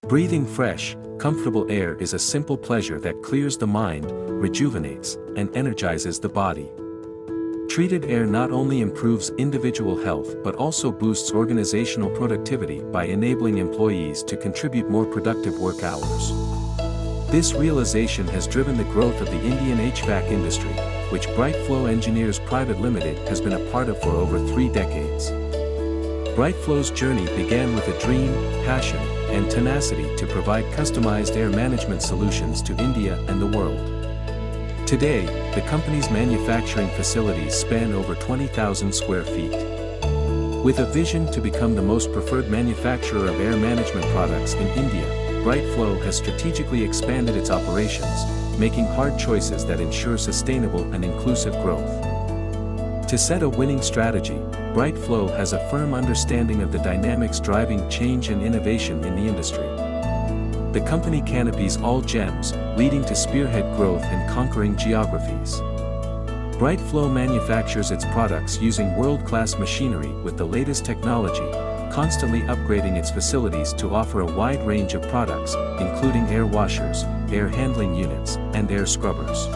Breathing fresh, comfortable air is a simple pleasure that clears the mind, rejuvenates, and energizes the body. Treated air not only improves individual health but also boosts organizational productivity by enabling employees to contribute more productive work hours. This realization has driven the growth of the Indian HVAC industry, which Brightflow Engineers Pvt Limited has been a part of for over 3 decades. Brightflow's journey began with a dream, passion, and tenacity to provide customized air management solutions to India and the world. Today, the company's manufacturing facilities span over 20,000 square feet. With a vision to become the most preferred manufacturer of air management products in India, Brightflow has strategically expanded its operations, making hard choices that ensure sustainable and inclusive growth. To set a winning strategy, Brightflow has a firm understanding of the dynamics driving change and innovation in the industry. The company canopies all gems, leading to spearhead growth and conquering geographies. Brightflow manufactures its products using world-class machinery with the latest technology, constantly upgrading its facilities to offer a wide range of products, including air washers, air handling units, and air scrubbers.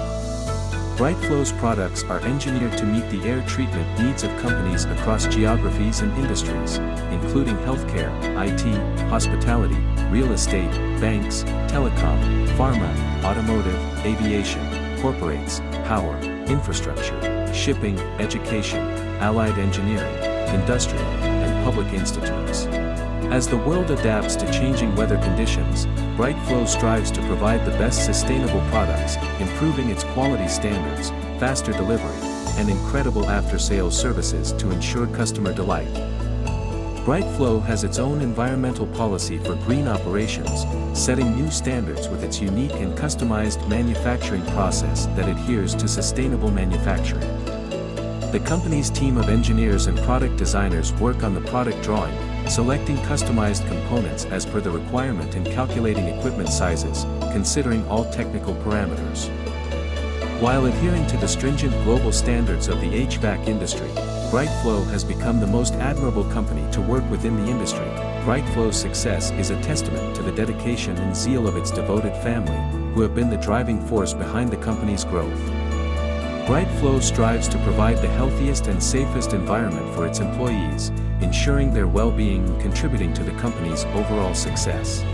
Brightflow's products are engineered to meet the air treatment needs of companies across geographies and industries, including healthcare, IT, hospitality, real estate, banks, telecom, pharma, automotive, aviation, corporates, power, infrastructure, shipping, education, allied engineering, industrial, and public institutes. As the world adapts to changing weather conditions, Brightflow strives to provide the best sustainable products, improving its quality standards, faster delivery, and incredible after-sales services to ensure customer delight. Brightflow has its own environmental policy for green operations, setting new standards with its unique and customized manufacturing process that adheres to sustainable manufacturing. The company's team of engineers and product designers work on the product drawing, selecting customized components as per the requirement and calculating equipment sizes, considering all technical parameters. While adhering to the stringent global standards of the HVAC industry, Brightflow has become the most admirable company to work within the industry. Brightflow's success is a testament to the dedication and zeal of its devoted family, who have been the driving force behind the company's growth. Brightflow strives to provide the healthiest and safest environment for its employees, ensuring their well-being and contributing to the company's overall success.